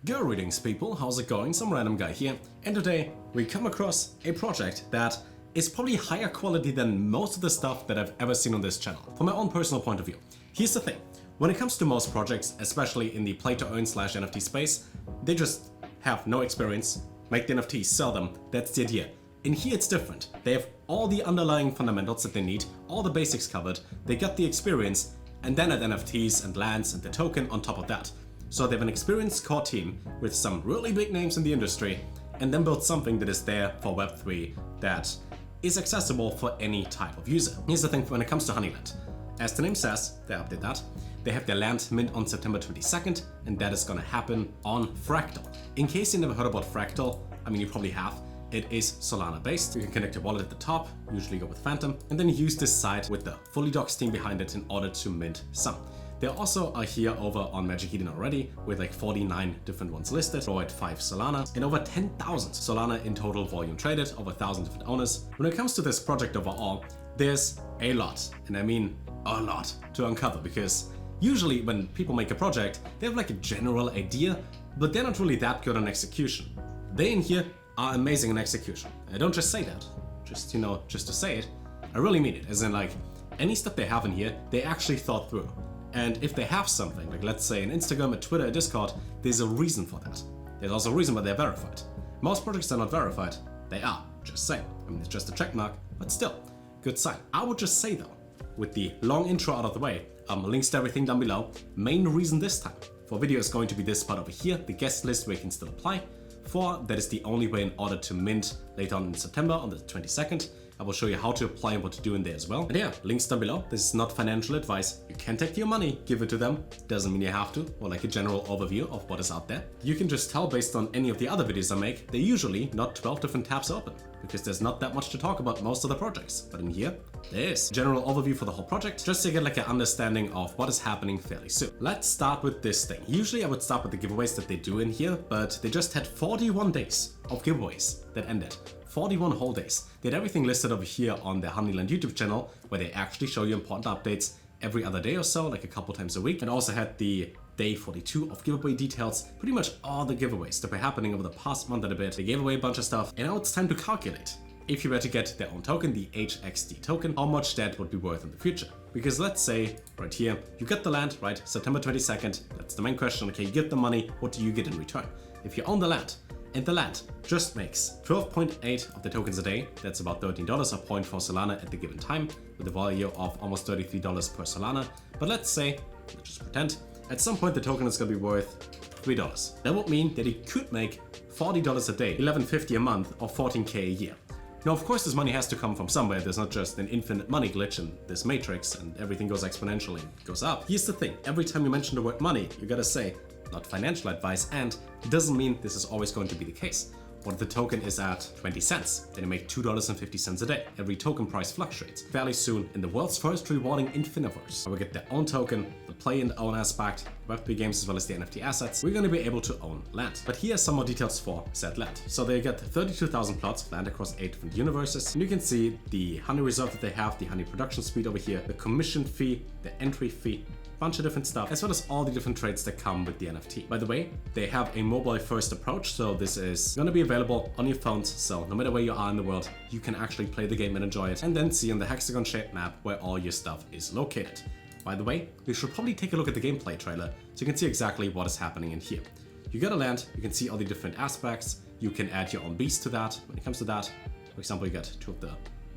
Greetings people, how's it going? Some random guy here, and today we come across a project that is probably higher quality than most of the stuff that I've ever seen on this channel, from my own personal point of view. Here's the thing, when it comes to most projects, especially in the play-to-earn/NFT space, they just have no experience, make the NFTs, sell them, that's the idea. In here it's different, they have all the underlying fundamentals that they need, all the basics covered, they got the experience, and then add NFTs and lands and the token on top of that. So they have an experienced core team with some really big names in the industry, and then build something that is there for Web3 that is accessible for any type of user. Here's the thing when it comes to Honeyland. As the name says, they update that. They have their land mint on September 22nd, and that is gonna happen on Fractal. In case you never heard about Fractal, I mean you probably have, it is Solana based. You can connect a wallet at the top, usually go with Phantom, and then use this site with the fully doxed team behind it in order to mint some. They also are here over on Magic Eden already, with like 49 different ones listed, or at 5 Solana, and over 10,000 Solana in total volume traded, over 1,000 different owners. When it comes to this project overall, there's a lot, and I mean a lot, to uncover, because usually when people make a project, they have like a general idea, but they're not really that good on execution. They in here are amazing in execution. I don't just say that, just to say it. I really mean it, as in like, any stuff they have in here, they actually thought through. And if they have something, like let's say an Instagram, a Twitter, a Discord, there's a reason for that. There's also a reason why they're verified. Most projects are not verified, they are, just saying. I mean, it's just a check mark, but still, good sign. I would just say though, with the long intro out of the way, links to everything down below. Main reason this time for video is going to be this part over here, the guest list where you can still apply. That is the only way in order to mint later on in September on the 22nd. I will show you how to apply and what to do in there as well. And yeah, links down below. This is not financial advice. You can take your money, give it to them. Doesn't mean you have to, or like a general overview of what is out there. You can just tell based on any of the other videos I make, they're usually not 12 different tabs open, because there's not that much to talk about most of the projects. But in here, there is. General overview for the whole project, just to get like an understanding of what is happening fairly soon. Let's start with this thing. Usually I would start with the giveaways that they do in here, but they just had 41 days of giveaways that ended. 41 whole days. They had everything listed over here on their Honeyland YouTube channel, where they actually show you important updates every other day or so, like a couple times a week. And also had the day 42 of giveaway details, pretty much all the giveaways that were happening over the past month and a bit. They gave away a bunch of stuff, and now it's time to calculate, if you were to get their own token, the HXD token, how much that would be worth in the future. Because let's say, right here, you get the land, right, September 22nd, that's the main question, okay, you get the money, what do you get in return? If you own the land, and the land just makes 12.8 of the tokens a day, that's about $13 or 0.4 Solana at the given time, with a value of almost $33 per Solana. But let's say, let's just pretend, at some point the token is going to be worth $3. That would mean that it could make $40 a day, $11.50 a month, or 14K a year. Now, of course, this money has to come from somewhere. There's not just an infinite money glitch in this matrix and everything goes exponentially and goes up. Here's the thing, every time you mention the word money, you gotta say, not financial advice, and it doesn't mean this is always going to be the case. What if the token is at 20 cents? Then you make $2.50 a day. Every token price fluctuates. Fairly soon, in the world's first rewarding Infiniverse, where we get their own token, the play and own aspect, Web3 games as well as the NFT assets, we're going to be able to own land. But here are some more details for said land. So they get 32,000 plots of land across 8 different universes. And you can see the honey reserve that they have, the honey production speed over here, the commission fee, the entry fee, bunch of different stuff, as well as all the different traits that come with the NFT. By the way, they have a mobile first approach, so this is going to be available on your phones, so no matter where you are in the world, you can actually play the game and enjoy it, and then see on the hexagon shaped map where all your stuff is located. By the way, you should probably take a look at the gameplay trailer so you can see exactly what is happening in here. You get a land, you can see all the different aspects, you can add your own beast to that. When it comes to that, for example, you get 2 of the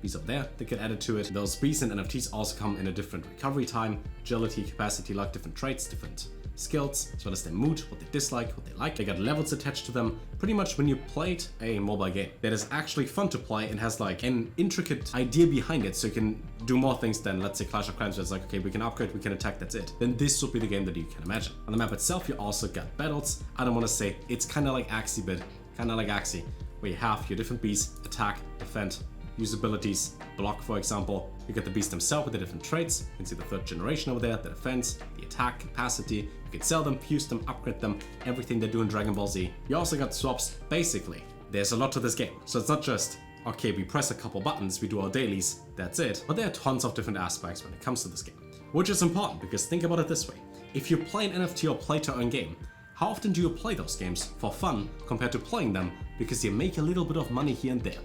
bees up there that get added to it. Those bees and NFTs also come in a different recovery time, agility, capacity, luck, different traits, different skills, as well as their mood, what they dislike, what they like. They got levels attached to them. Pretty much when you played a mobile game that is actually fun to play and has like an intricate idea behind it, so you can do more things than, let's say, Clash of Clans, where it's like, okay, we can upgrade, we can attack, that's it. Then this would be the game that you can imagine. On the map itself, you also got battles. I don't want to say it's kind of like Axie, but kind of like Axie, where you have your different bees, attack, defend, use abilities, block for example. You get the beast himself with the different traits. You can see the 3rd generation over there, the defense, the attack, capacity. You can sell them, fuse them, upgrade them, everything they do in Dragon Ball Z. You also got swaps. Basically, there's a lot to this game. So it's not just, okay, we press a couple buttons, we do our dailies, that's it. But there are tons of different aspects when it comes to this game. Which is important, because think about it this way. If you play an NFT or play to earn game, How often do you play those games for fun compared to playing them because you make a little bit of money here and there?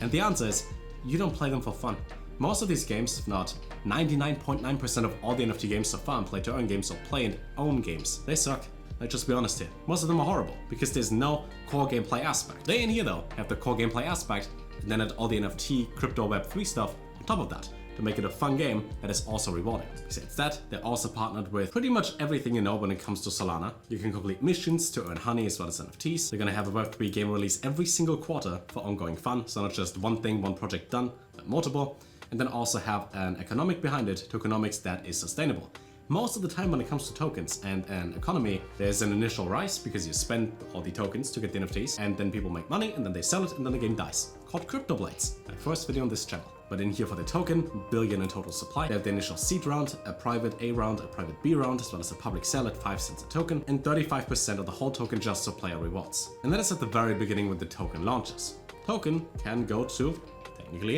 And the answer is, you don't play them for fun. Most of these games, if not 99.9% of all the NFT games so far, play to earn games or play and own games, they suck. Let's just be honest here. Most of them are horrible because there's no core gameplay aspect. They in here though have the core gameplay aspect and then add all the NFT, crypto, Web3 stuff on top of that to make it a fun game that is also rewarding. Besides that, they're also partnered with pretty much everything you know when it comes to Solana. You can complete missions to earn honey as well as NFTs. They're gonna have a Web3 game release every single quarter for ongoing fun, so not just one thing, one project done, but multiple. And then also have an economic behind it, tokenomics that is sustainable. Most of the time when it comes to tokens and an economy, there's an initial rise because you spend all the tokens to get the NFTs and then people make money and then they sell it and then the game dies. Called Crypto Blades, my first video on this channel. But in here for the token, billion in total supply. They have the initial seed round, a private A round, a private B round, as well as a public sale at 5 cents a token, and 35% of the whole token just for player rewards. And that is at the very beginning when the token launches. Token can go to technically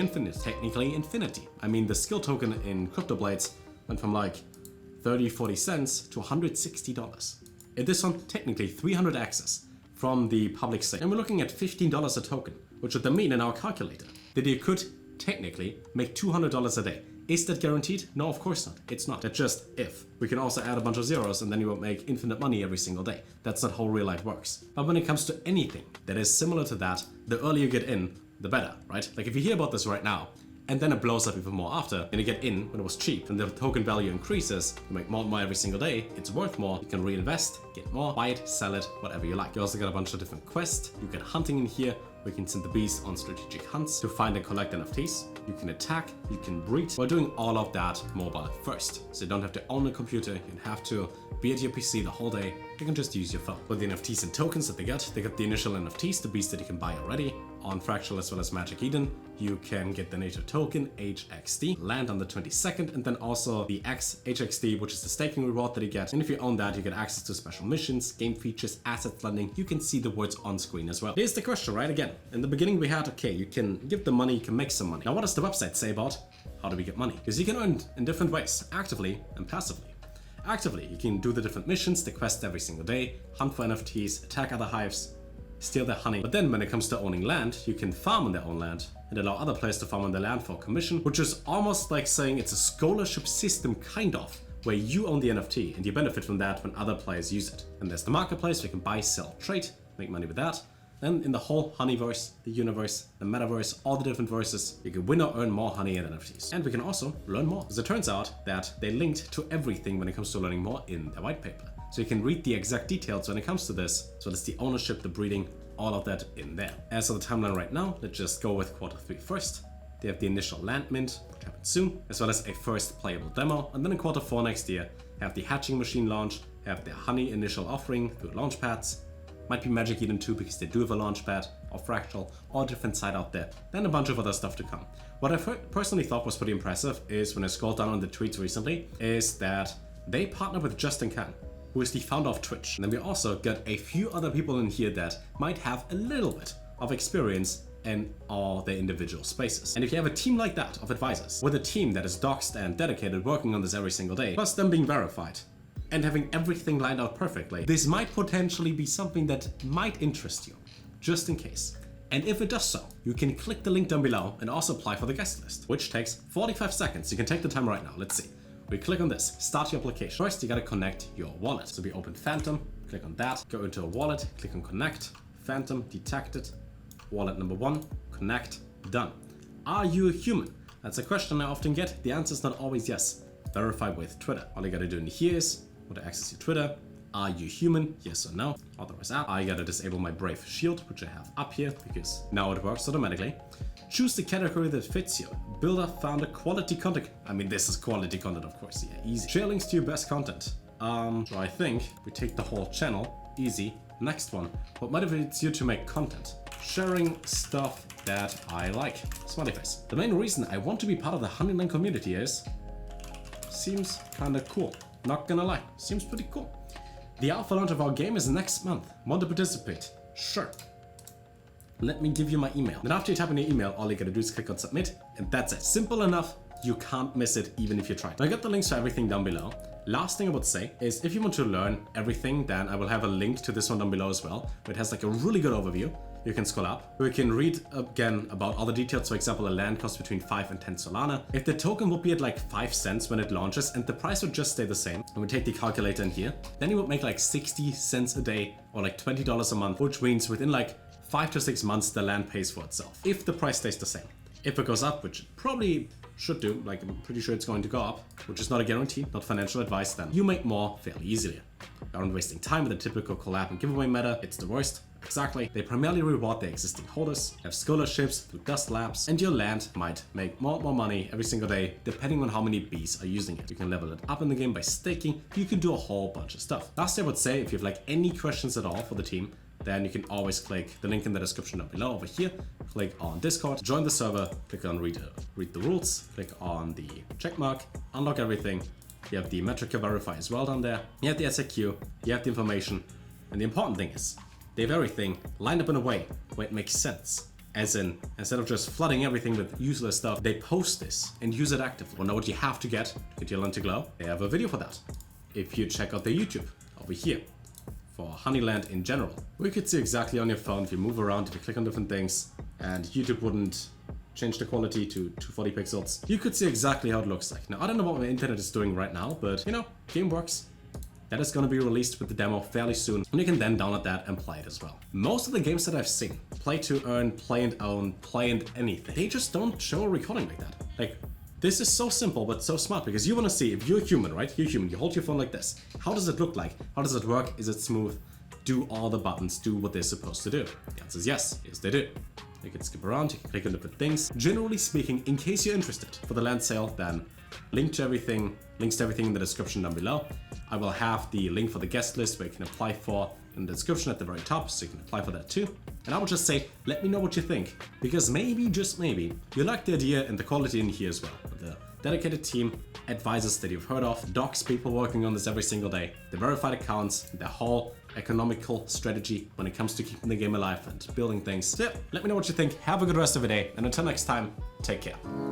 infinity. I mean, the skill token in Crypto Blades went from like 30-40 cents to $160. And this one technically 300x's from the public sale. And we're looking at $15 a token, which would then mean in our calculator that you could technically make $200 a day. Is that guaranteed? No, of course not. It's not. That's just if. We can also add a bunch of zeros and then you will make infinite money every single day. That's not how real life works. But when it comes to anything that is similar to that, the earlier you get in, the better, right? Like if you hear about this right now, and then it blows up even more after, and you get in when it was cheap, and the token value increases, you make more and more every single day, it's worth more, you can reinvest, get more, buy it, sell it, whatever you like. You also got a bunch of different quests, you get hunting in here, where you can send the bees on strategic hunts to find and collect NFTs, you can attack, you can breed. We're doing all of that mobile first, so you don't have to own a computer, you don't have to be at your PC the whole day, you can just use your phone. With the NFTs and tokens that they got the initial NFTs, the beasts that you can buy already, on Fractal as well as Magic Eden. You can get the native token, HXD, land on the 22nd, and then also the XHXD, which is the staking reward that you get. And if you own that, you get access to special missions, game features, assets lending. You can see the words on screen as well. Here's the question, right? Again, in the beginning we had, okay, you can give the money, you can make some money. Now what does the website say about how do we get money? Because you can earn in different ways, actively and passively. Actively, you can do the different missions, the quests every single day, hunt for NFTs, attack other hives, steal their honey. But then when it comes to owning land, you can farm on their own land and allow other players to farm on their land for a commission, which is almost like saying it's a scholarship system kind of, where you own the NFT and you benefit from that when other players use it. And there's the marketplace where you can buy, sell, trade, make money with that. Then in the whole honeyverse, the universe, the metaverse, all the different verses, you can win or earn more honey and NFTs. And we can also learn more. As it turns out that they linked to everything when it comes to learning more in their white paper. So you can read the exact details when it comes to this. So that's the ownership, the breeding, all of that in there. As for the timeline right now, let's just go with Q3 first. They have the initial land mint, which happens soon, as well as a first playable demo. And then in Q4 next year, have the hatching machine launch, have the honey initial offering through launch pads. Might be Magic Eden 2 because they do have a launch pad, or Fractal, or a different site out there. Then a bunch of other stuff to come. What I personally thought was pretty impressive is when I scrolled down on the tweets recently, is that they partner with Justin Kan, who is the founder of Twitch. And then we also got a few other people in here that might have a little bit of experience in all their individual spaces. And if you have a team like that of advisors, with a team that is doxed and dedicated working on this every single day, plus them being verified, and having everything lined out perfectly, this might potentially be something that might interest you, just in case. And if it does so, you can click the link down below and also apply for the guest list, which takes 45 seconds. You can take the time right now. Let's see. We click on this, start your application. First, you gotta connect your wallet. So we open Phantom, click on that, go into a wallet, click on connect, Phantom detected, wallet number 1, connect, done. Are you a human? That's a question I often get. The answer is not always yes. Verify with Twitter. All you gotta do in here is go to access your Twitter. Are you human? Yes or no. Authorize app. I gotta disable my Brave Shield, which I have up here because now it works automatically. Choose the category that fits you. Builder, founder, quality content. I mean, this is quality content, of course. Yeah, easy. Share links to your best content. So I think we take the whole channel. Easy. Next one. What motivates you to make content? Sharing stuff that I like. Smiley face. The main reason I want to be part of the Honeyland community is seems kinda cool. Not gonna lie, seems pretty cool. The alpha launch of our game is next month. Want to participate? Sure. Let me give you my email. Then after you type in your email, all you gotta do is click on submit, and that's it. Simple enough, you can't miss it even if you try. Now I got the links to everything down below. Last thing I would say is if you want to learn everything, then I will have a link to this one down below as well, where it has like a really good overview. You can scroll up, where you can read again about all the details. For example, a land costs between 5 and 10 Solana. If the token would be at like 5 cents when it launches and the price would just stay the same, and we take the calculator in here, then you would make like 60 cents a day or like $20 a month, which means within like 5 to 6 months, the land pays for itself, if the price stays the same. If it goes up, which it probably should do, like I'm pretty sure it's going to go up, which is not a guarantee, not financial advice, then you make more fairly easily. You aren't wasting time with a typical collab and giveaway meta, it's the worst. Exactly. They primarily reward their existing holders, have scholarships through Dust Labs, and your land might make more and more money every single day, depending on how many bees are using it. You can level it up in the game by staking, you can do a whole bunch of stuff. Lastly, I would say, if you have like any questions at all for the team, then you can always click the link in the description down below over here, click on Discord, join the server, click on read the rules, click on the checkmark, unlock everything. You have the metric verify as well down there. You have the SAQ, you have the information, and the important thing is, they have everything lined up in a way where it makes sense. As in, instead of just flooding everything with useless stuff, they post this and use it actively. Want to know what you have to get your land to glow? They have a video for that. If you check out their YouTube over here, for Honeyland in general, we could see exactly on your phone if you move around, if you click on different things, and YouTube wouldn't change the quality to 240 pixels. You could see exactly how it looks like. Now, I don't know what my internet is doing right now, but you know, game works. That is going to be released with the demo fairly soon, and you can then download that and play it as well. Most of the games that I've seen, play to earn, play and own, play and anything, they just don't show a recording like that. Like, this is so simple but so smart, because you want to see, if you're human, right? You're human, you hold your phone like this. How does it look like? How does it work? Is it smooth? Do all the buttons do what they're supposed to do? The answer is yes. Yes, they do. You can skip around, you can click on different things. Generally speaking, in case you're interested for the land sale, then links to everything in the description down below. I will have the link for the guest list where you can apply for in the description at the very top, so you can apply for that too. And I would just say, let me know what you think, because maybe, just maybe, you like the idea and the quality in here as well. The dedicated team, advisors that you've heard of, docs, people working on this every single day, the verified accounts, the whole economical strategy when it comes to keeping the game alive and building things. So yeah, let me know what you think. Have a good rest of the day, and until next time, take care.